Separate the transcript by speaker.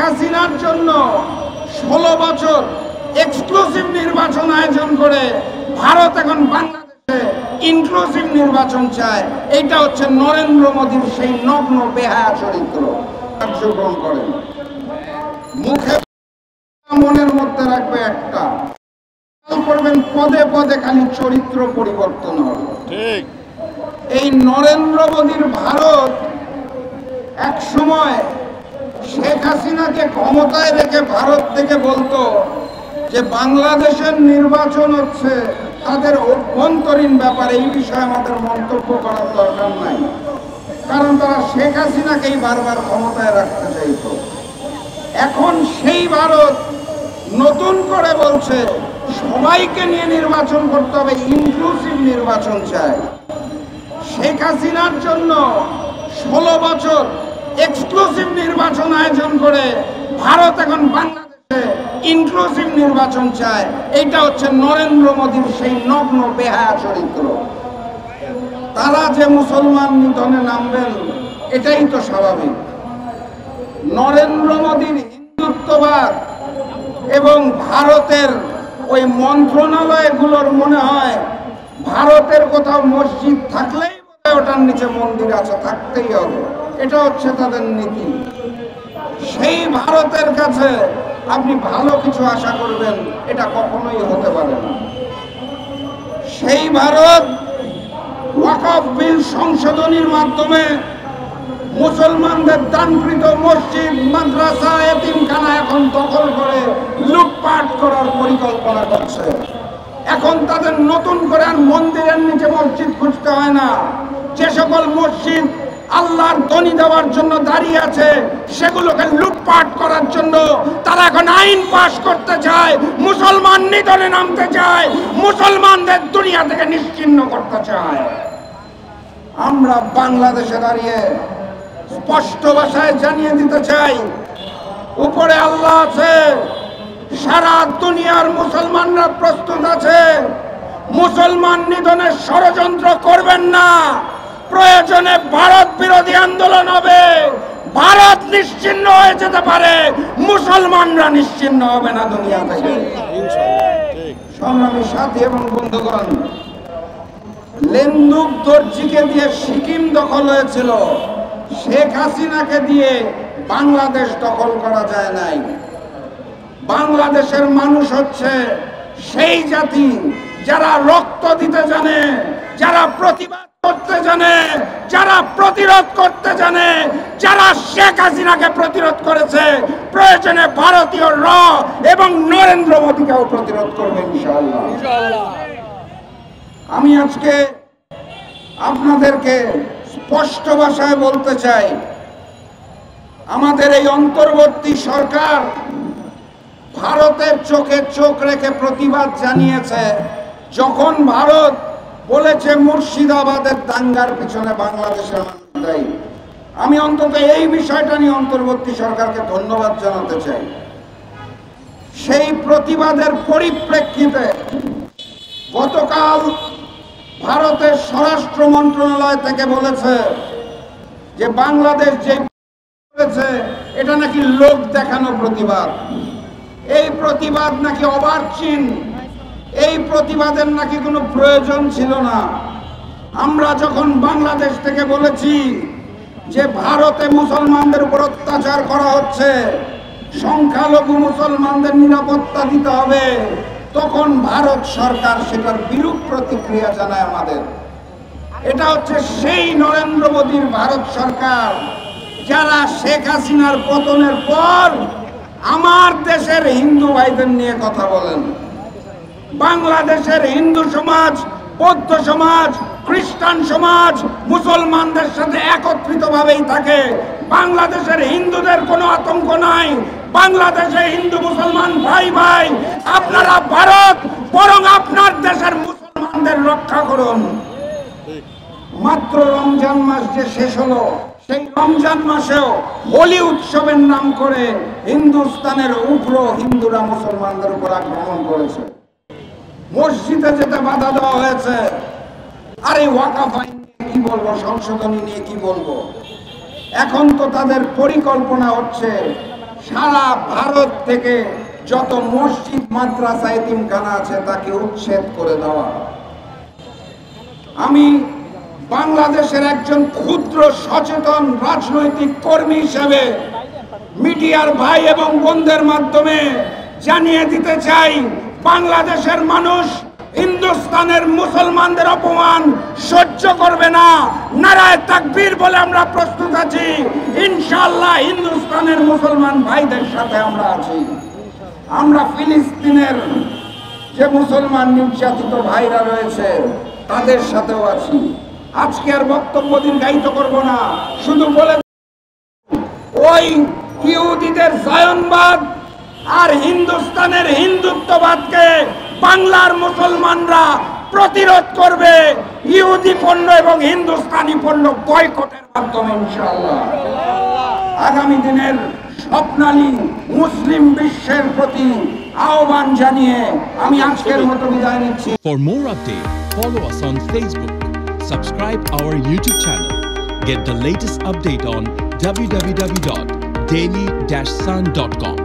Speaker 1: হাসিনার জন্য 16 বছর এক্সক্লুসিভ নির্বাচন আয়োজন করে ভারত এখন বাংলাদেশে ইনক্লুসিভ নির্বাচন চায়। এটা হচ্ছে নরেন্দ্র মোদীর সেই নগ্ন বেহায়া চরিত্র। কার্যক্রম করেন, মুখে মনের মধ্যে রাখবে একটা, করবেন পদে পদে খালি চরিত্র পরিবর্তন হবে। ঠিক এই নরেন্দ্র মোদীর ভারত এক সময় শেখ হাসিনাকে ক্ষমতায় রেখে ভারত থেকে বলতো যে বাংলাদেশের নির্বাচন হচ্ছে তাদের অভ্যন্তরীণ ব্যাপারে, এই বিষয়ে আমাদের মন্তব্য করার দরকার নাই, কারণ তারা শেখ হাসিনাকেই বারবার ক্ষমতায় রাখতে চাইত। এখন সেই ভারত নতুন করে বলছে সবাইকে নিয়ে নির্বাচন করতে হবে, ইনক্লুসিভ নির্বাচন চায়। শেখ হাসিনার জন্য 16 বছর এক্সক্লুসিভ নির্বাচন আয়োজন করে ভারত এখন বাংলাদেশে ইনক্লুসিভ নির্বাচন চায়। এটা হচ্ছে নরেন্দ্র মোদীর সেই নগ্ন বেহায়া চরিত্র। তারা যে মুসলমান নিধনে নামবেন এটাই তো স্বাভাবিক। নরেন্দ্র মোদীর হিন্দুত্ববাদ এবং ভারতের ওই মন্ত্রণালয়গুলোর মনে হয় ভারতের কোথাও মসজিদ থাকলেই ওটার নিচে মন্দির আছে, থাকতেই হবে, এটা হচ্ছে তাদের নীতি। সেই ভারতের কাছে আপনি ভালো কিছু আশা করবেন এটা কখনোই হতে পারে না। সেই ভারত ওয়াকফ বিল সংশোধনীর মাধ্যমে মুসলমানদের দানকৃত মসজিদ, মাদ্রাসা, এতিমখানা এখন দখল করে লুটপাট করার পরিকল্পনা করছে। এখন তাদের নতুন করে আর মন্দিরের নিচে মসজিদ খুঁজতে হয় না। যে সকল মসজিদ আল্লাহর ধ্বনি দেওয়ার জন্য দাঁড়িয়ে আছে সেগুলোকে লুটপাট করার জন্য তারা এখন আইন পাশ করতে চায়, মুসলমান নিধনে নামতে চায়, মুসলমানদের দুনিয়া থেকে নিশ্চিহ্ন করতে চায়। আমরা বাংলাদেশে দাঁড়িয়ে স্পষ্ট ভাষায় জানিয়ে দিতে চাই, উপরে আল্লাহ আছে, সারা দুনিয়ার মুসলমানরা প্রস্তুত আছে। মুসলমান নিধনের ষড়যন্ত্র করবেন না। প্রয়োজনে ভারত বিরোধী আন্দোলন হবে। ভারত নিশ্চিহ্ন হয়ে যেতে পারে, মুসলমানরা নিশ্চিহ্ন হবে না দুনিয়া থেকে। সংগ্রামী সাথী এবং বন্ধুগণ, লেন্দুক দর্জিকে দিয়ে সিকিম দখল হয়েছিল, শেখ হাসিনাকে দিয়ে বাংলাদেশ দখল করা যায় নাই। বাংলাদেশের মানুষ হচ্ছে সেই জাতি যারা রক্ত দিতে জানে, যারা প্রতিবাদ করতে জানে, যারা প্রতিরোধ করতে জানে, যারা শেখ হাসিনাকে প্রতিরোধ করেছে, প্রয়োজনে ভারতীয় র এবং নরেন্দ্র মোদীকেও প্রতিরোধ করবে ইনশাআল্লাহ। আমি আজকে আপনাদেরকে স্পষ্ট ভাষায় বলতে চাই, আমাদের এই অন্তর্বর্তী সরকার ভারতের চোখে চোখ রেখে প্রতিবাদ জানিয়েছে। যখন ভারত বলেছে মুর্শিদাবাদের দাঙ্গার পিছনে বাংলাদেশের মানুষ দায়ী, আমি অন্তত এই বিষয়টা নিয়ে অন্তর্বর্তী সরকারকে ধন্যবাদ জানাতে চাই। সেই প্রতিবাদের পরিপ্রেক্ষিতে গতকাল ভারতের স্বরাষ্ট্র মন্ত্রণালয় থেকে বলেছে যে বাংলাদেশ যে করেছে এটা নাকি লোক দেখানো প্রতিবাদ, এই প্রতিবাদ নাকি অবাঞ্ছিত, এই প্রতিবাদের নাকি কোনো প্রয়োজন ছিল না। আমরা যখন বাংলাদেশ থেকে বলেছি যে ভারতে মুসলমানদের উপর অত্যাচার করা হচ্ছে, সংখ্যালঘু মুসলমানদের নিরাপত্তা দিতে হবে, তখন ভারত সরকার সেটার বিরূপ প্রতিক্রিয়া জানায় আমাদের। এটা হচ্ছে সেই নরেন্দ্র মোদীর ভারত সরকার যারা শেখ হাসিনার পতনের পর আমার দেশের হিন্দু ভাইদের নিয়ে কথা বলেন। বাংলাদেশের হিন্দু সমাজ, বৌদ্ধ সমাজ, খ্রিস্টান সমাজ মুসলমানদের সাথে একত্রিতভাবেই থাকে। বাংলাদেশের হিন্দুদের কোনো আতঙ্ক নাই, বাংলাদেশে হিন্দু মুসলমান ভাই ভাই। আপনারা ভারত বরং আপনার দেশের মুসলমানদের রক্ষা করুন। মাত্র রমজান মাস যে শেষ হলো, সেই রমজান মাসেও হোলি উৎসবের নাম করে হিন্দুস্তানের উগ্র হিন্দুরা মুসলমানদের উপর আক্রমণ করেছে, মসজিদে যেতে বাধা দেওয়া হয়েছে। আর এই ওয়াকফ আইন নিয়ে কি বলবো, সংশোধনী নিয়ে কি বলবো? এখন তো তাদের পরিকল্পনা হচ্ছে সারা ভারত থেকে যত মসজিদ, মাদ্রাসা, এতিমখানা আছে তাকে উচ্ছেদ করে দেওয়া। আমি বাংলাদেশের একজন ক্ষুদ্র সচেতন রাজনৈতিক কর্মী হিসেবে মিডিয়ার ভাই এবং বোনদের মাধ্যমে জানিয়ে দিতে চাই, বাংলাদেশের মানুষ হিন্দুস্তানের মুসলমানদের অপমান সহ্য করবে না। নারায়ে তাকবীর বলে আমরা প্রস্তুত আছি। ইনশাআল্লাহ হিন্দুস্তানের মুসলমান ভাইদের সাথে আমরা আছি। আমরা ফিলিস্তিনের যে মুসলমান নির্যাতিত ভাইরা রয়েছে তাদের সাথেও আছি। আজকে আর বক্তব্য দীর্ঘায়িত করব না, শুধু বলে ওই ইহুদিদের জায়নবাদ আর হিন্দুস্তানের হিন্দুত্ববাদকে বাংলার মুসলমানরা প্রতিরোধ করবে ইহুদি পণ্য এবং হিন্দুস্তানি পণ্য বয়কটের মাধ্যমে ইনশাআল্লাহ। আগামী দিনের স্বপ্নালী মুসলিম বিশ্বের প্রতি আহ্বান জানিয়ে আমি আজকের মতো বিদায় নিচ্ছি।
Speaker 2: For more updates, follow us on Facebook, subscribe our YouTube channel, get the latest update on www.daily-sun.com.